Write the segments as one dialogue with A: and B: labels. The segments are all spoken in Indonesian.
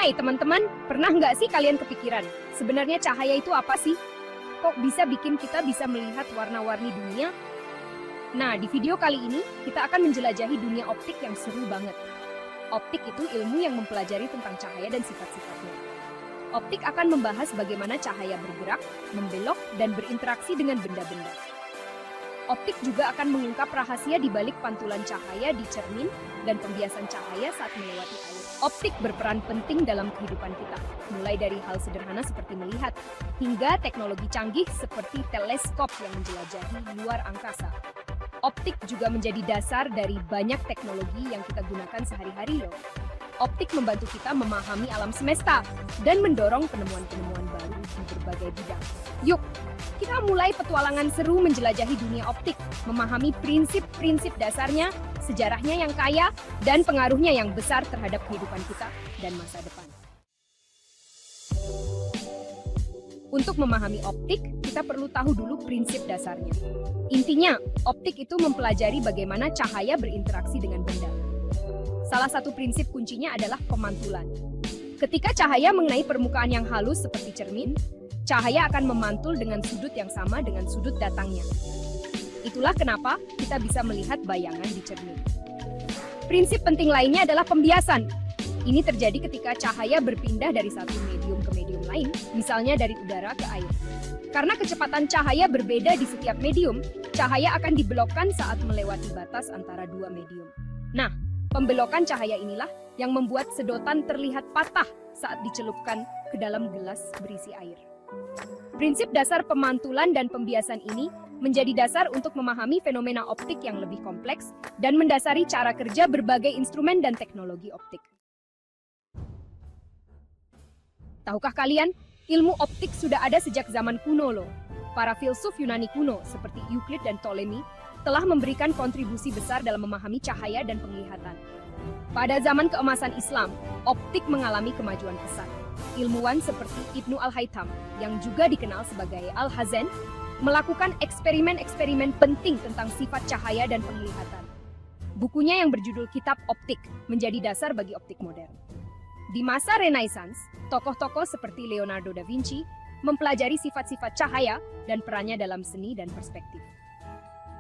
A: Hai teman-teman, pernah nggak sih kalian kepikiran, sebenarnya cahaya itu apa sih? Kok bisa bikin kita bisa melihat warna-warni dunia? Nah, di video kali ini, kita akan menjelajahi dunia optik yang seru banget. Optik itu ilmu yang mempelajari tentang cahaya dan sifat-sifatnya. Optik akan membahas bagaimana cahaya bergerak, membelok, dan berinteraksi dengan benda-benda. Optik juga akan mengungkap rahasia di balik pantulan cahaya di cermin dan pembiasan cahaya saat melewati air. Optik berperan penting dalam kehidupan kita, mulai dari hal sederhana seperti melihat, hingga teknologi canggih seperti teleskop yang menjelajahi luar angkasa. Optik juga menjadi dasar dari banyak teknologi yang kita gunakan sehari-hari loh. Optik membantu kita memahami alam semesta dan mendorong penemuan-penemuan baru di berbagai bidang. Yuk, kita mulai petualangan seru menjelajahi dunia optik, memahami prinsip-prinsip dasarnya, sejarahnya yang kaya, dan pengaruhnya yang besar terhadap kehidupan kita dan masa depan. Untuk memahami optik, kita perlu tahu dulu prinsip dasarnya. Intinya, optik itu mempelajari bagaimana cahaya berinteraksi dengan benda. Salah satu prinsip kuncinya adalah pemantulan. Ketika cahaya mengenai permukaan yang halus seperti cermin, cahaya akan memantul dengan sudut yang sama dengan sudut datangnya. Itulah kenapa kita bisa melihat bayangan di cermin. Prinsip penting lainnya adalah pembiasan. Ini terjadi ketika cahaya berpindah dari satu medium ke medium lain, misalnya dari udara ke air. Karena kecepatan cahaya berbeda di setiap medium, cahaya akan dibelokkan saat melewati batas antara dua medium. Nah, pembelokan cahaya inilah yang membuat sedotan terlihat patah saat dicelupkan ke dalam gelas berisi air. Prinsip dasar pemantulan dan pembiasan ini menjadi dasar untuk memahami fenomena optik yang lebih kompleks dan mendasari cara kerja berbagai instrumen dan teknologi optik. Tahukah kalian, ilmu optik sudah ada sejak zaman kuno loh. Para filsuf Yunani kuno seperti Euclid dan Ptolemy telah memberikan kontribusi besar dalam memahami cahaya dan penglihatan. Pada zaman keemasan Islam, optik mengalami kemajuan pesat. Ilmuwan seperti Ibnu Al-Haytham, yang juga dikenal sebagai Al-Hazen, melakukan eksperimen-eksperimen penting tentang sifat cahaya dan penglihatan. Bukunya yang berjudul Kitab Optik menjadi dasar bagi optik modern. Di masa Renaissance, tokoh-tokoh seperti Leonardo da Vinci mempelajari sifat-sifat cahaya dan perannya dalam seni dan perspektif.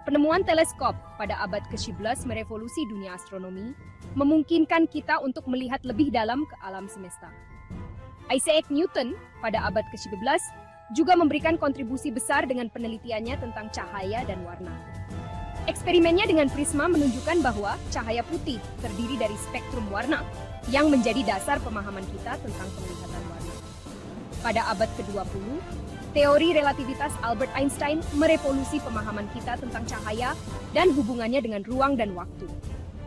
A: Penemuan teleskop pada abad ke-11 merevolusi dunia astronomi, memungkinkan kita untuk melihat lebih dalam ke alam semesta. Isaac Newton pada abad ke-11 juga memberikan kontribusi besar dengan penelitiannya tentang cahaya dan warna. Eksperimennya dengan prisma menunjukkan bahwa cahaya putih terdiri dari spektrum warna yang menjadi dasar pemahaman kita tentang penglihatan warna. Pada abad ke-20, teori relativitas Albert Einstein merevolusi pemahaman kita tentang cahaya dan hubungannya dengan ruang dan waktu.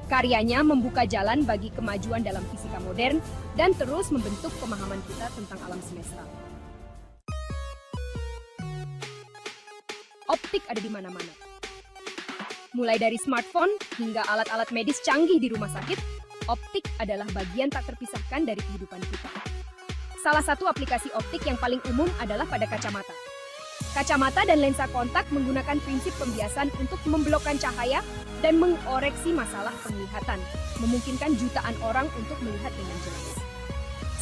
A: Karyanya membuka jalan bagi kemajuan dalam fisika modern dan terus membentuk pemahaman kita tentang alam semesta. Optik ada di mana-mana. Mulai dari smartphone hingga alat-alat medis canggih di rumah sakit, optik adalah bagian tak terpisahkan dari kehidupan kita. Salah satu aplikasi optik yang paling umum adalah pada kacamata. Kacamata dan lensa kontak menggunakan prinsip pembiasan untuk membelokkan cahaya dan mengoreksi masalah penglihatan, memungkinkan jutaan orang untuk melihat dengan jelas.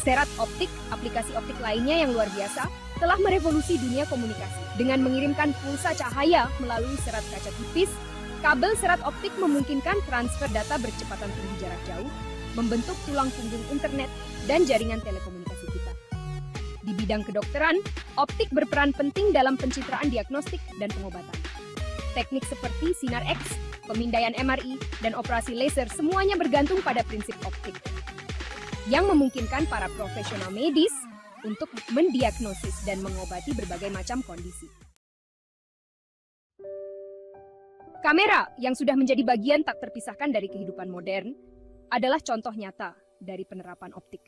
A: Serat optik, aplikasi optik lainnya yang luar biasa, telah merevolusi dunia komunikasi. Dengan mengirimkan pulsa cahaya melalui serat kaca tipis, kabel serat optik memungkinkan transfer data berkecepatan tinggi jarak jauh, membentuk tulang punggung internet dan jaringan telekomunikasi kita. Di bidang kedokteran, optik berperan penting dalam pencitraan diagnostik dan pengobatan. Teknik seperti sinar X, pemindaian MRI, dan operasi laser semuanya bergantung pada prinsip optik, yang memungkinkan para profesional medis untuk mendiagnosis dan mengobati berbagai macam kondisi. Kamera yang sudah menjadi bagian tak terpisahkan dari kehidupan modern adalah contoh nyata dari penerapan optik.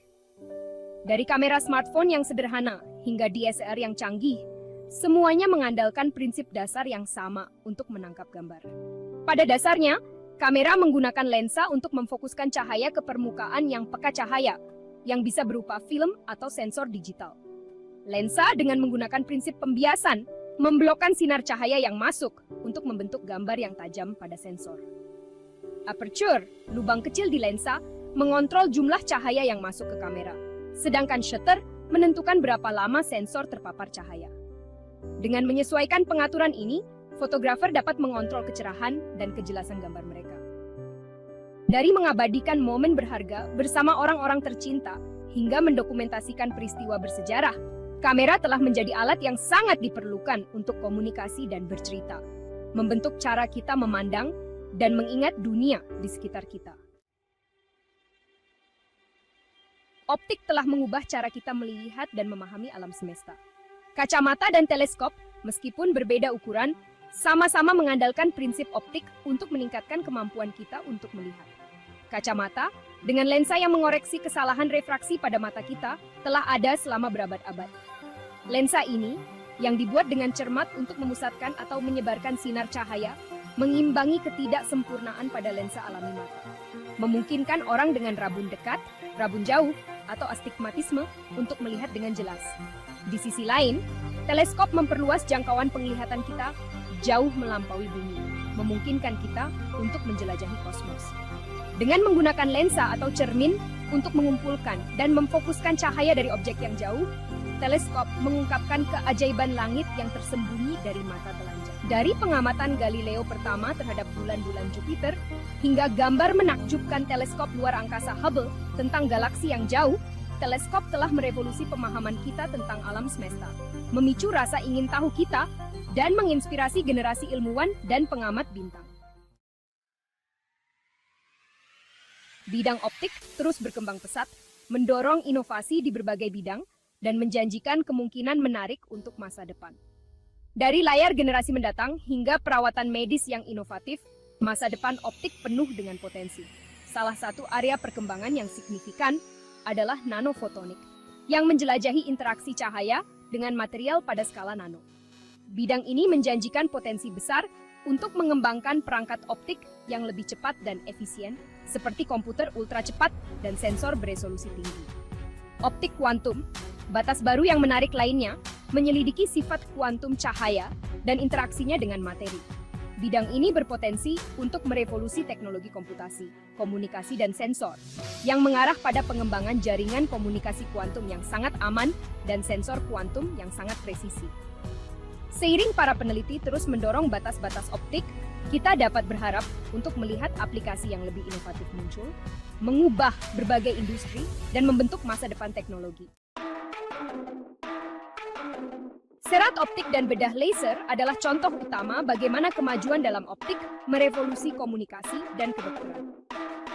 A: Dari kamera smartphone yang sederhana hingga DSLR yang canggih, semuanya mengandalkan prinsip dasar yang sama untuk menangkap gambar. Pada dasarnya, kamera menggunakan lensa untuk memfokuskan cahaya ke permukaan yang peka cahaya, yang bisa berupa film atau sensor digital. Lensa dengan menggunakan prinsip pembiasan memblokkan sinar cahaya yang masuk untuk membentuk gambar yang tajam pada sensor. Aperture, lubang kecil di lensa, mengontrol jumlah cahaya yang masuk ke kamera, sedangkan shutter menentukan berapa lama sensor terpapar cahaya. Dengan menyesuaikan pengaturan ini, fotografer dapat mengontrol kecerahan dan kejelasan gambar mereka. Dari mengabadikan momen berharga bersama orang-orang tercinta hingga mendokumentasikan peristiwa bersejarah, kamera telah menjadi alat yang sangat diperlukan untuk komunikasi dan bercerita, membentuk cara kita memandang dan mengingat dunia di sekitar kita. Optik telah mengubah cara kita melihat dan memahami alam semesta. Kacamata dan teleskop, meskipun berbeda ukuran, sama-sama mengandalkan prinsip optik untuk meningkatkan kemampuan kita untuk melihat. Kacamata, dengan lensa yang mengoreksi kesalahan refraksi pada mata kita, telah ada selama berabad-abad. Lensa ini, yang dibuat dengan cermat untuk memusatkan atau menyebarkan sinar cahaya, mengimbangi ketidaksempurnaan pada lensa alami mata. Memungkinkan orang dengan rabun dekat, rabun jauh, atau astigmatisme untuk melihat dengan jelas. Di sisi lain, teleskop memperluas jangkauan penglihatan kita jauh melampaui bumi, memungkinkan kita untuk menjelajahi kosmos. Dengan menggunakan lensa atau cermin untuk mengumpulkan dan memfokuskan cahaya dari objek yang jauh, teleskop mengungkapkan keajaiban langit yang tersembunyi dari mata telanjang. Dari pengamatan Galileo pertama terhadap bulan-bulan Jupiter, hingga gambar menakjubkan teleskop luar angkasa Hubble tentang galaksi yang jauh, teleskop telah merevolusi pemahaman kita tentang alam semesta, memicu rasa ingin tahu kita, dan menginspirasi generasi ilmuwan dan pengamat bintang. Bidang optik terus berkembang pesat, mendorong inovasi di berbagai bidang, dan menjanjikan kemungkinan menarik untuk masa depan. Dari layar generasi mendatang hingga perawatan medis yang inovatif, masa depan optik penuh dengan potensi. Salah satu area perkembangan yang signifikan adalah nanofotonik, yang menjelajahi interaksi cahaya dengan material pada skala nano. Bidang ini menjanjikan potensi besar untuk mengembangkan perangkat optik yang lebih cepat dan efisien, seperti komputer ultra cepat dan sensor beresolusi tinggi. Optik kuantum, batas baru yang menarik lainnya, menyelidiki sifat kuantum cahaya dan interaksinya dengan materi. Bidang ini berpotensi untuk merevolusi teknologi komputasi, komunikasi, dan sensor, yang mengarah pada pengembangan jaringan komunikasi kuantum yang sangat aman dan sensor kuantum yang sangat presisi. Seiring para peneliti terus mendorong batas-batas optik, kita dapat berharap untuk melihat aplikasi yang lebih inovatif muncul, mengubah berbagai industri, dan membentuk masa depan teknologi. Serat optik dan bedah laser adalah contoh utama bagaimana kemajuan dalam optik merevolusi komunikasi dan kedokteran.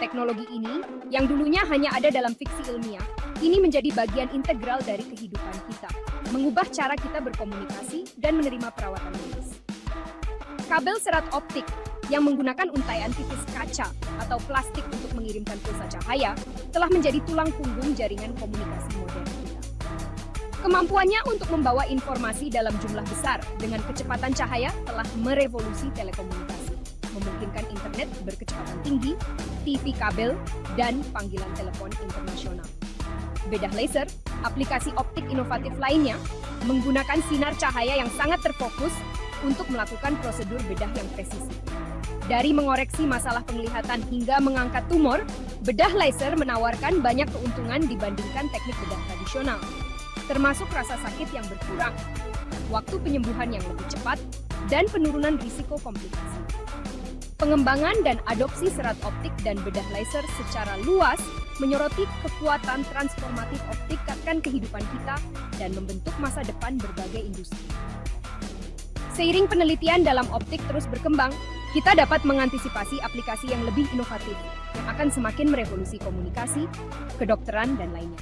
A: Teknologi ini, yang dulunya hanya ada dalam fiksi ilmiah, ini menjadi bagian integral dari kehidupan kita, mengubah cara kita berkomunikasi dan menerima perawatan medis. Kabel serat optik yang menggunakan untaian tipis kaca atau plastik untuk mengirimkan pulsa cahaya telah menjadi tulang punggung jaringan komunikasi modern kita. Kemampuannya untuk membawa informasi dalam jumlah besar dengan kecepatan cahaya telah merevolusi telekomunikasi, memungkinkan internet berkecepatan tinggi, TV kabel, dan panggilan telepon internasional. Bedah laser, aplikasi optik inovatif lainnya, menggunakan sinar cahaya yang sangat terfokus untuk melakukan prosedur bedah yang presisi. Dari mengoreksi masalah penglihatan hingga mengangkat tumor, bedah laser menawarkan banyak keuntungan dibandingkan teknik bedah tradisional, termasuk rasa sakit yang berkurang, waktu penyembuhan yang lebih cepat, dan penurunan risiko komplikasi. Pengembangan dan adopsi serat optik dan bedah laser secara luas menyoroti kekuatan transformatif optik akan kehidupan kita dan membentuk masa depan berbagai industri. Seiring penelitian dalam optik terus berkembang, kita dapat mengantisipasi aplikasi yang lebih inovatif yang akan semakin merevolusi komunikasi, kedokteran, dan lainnya.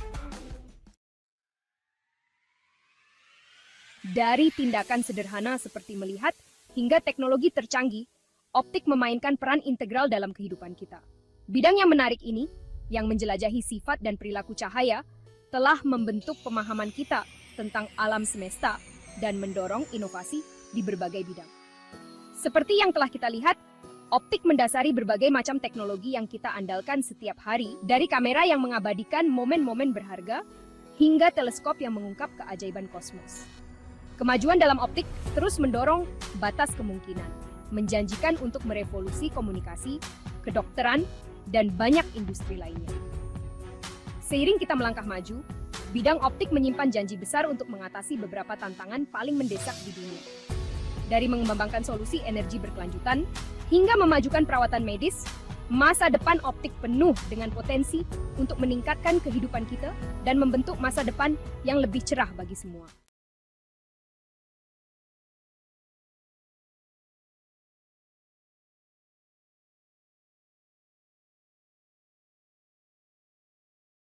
A: Dari tindakan sederhana seperti melihat hingga teknologi tercanggih, optik memainkan peran integral dalam kehidupan kita. Bidang yang menarik ini, yang menjelajahi sifat dan perilaku cahaya, telah membentuk pemahaman kita tentang alam semesta dan mendorong inovasi di berbagai bidang. Seperti yang telah kita lihat, optik mendasari berbagai macam teknologi yang kita andalkan setiap hari, dari kamera yang mengabadikan momen-momen berharga, hingga teleskop yang mengungkap keajaiban kosmos. Kemajuan dalam optik terus mendorong batas kemungkinan, menjanjikan untuk merevolusi komunikasi, kedokteran, dan banyak industri lainnya. Seiring kita melangkah maju, bidang optik menyimpan janji besar untuk mengatasi beberapa tantangan paling mendesak di dunia. Dari mengembangkan solusi energi berkelanjutan, hingga memajukan perawatan medis, masa depan optik penuh dengan potensi untuk meningkatkan kehidupan kita dan membentuk masa depan yang lebih cerah bagi semua.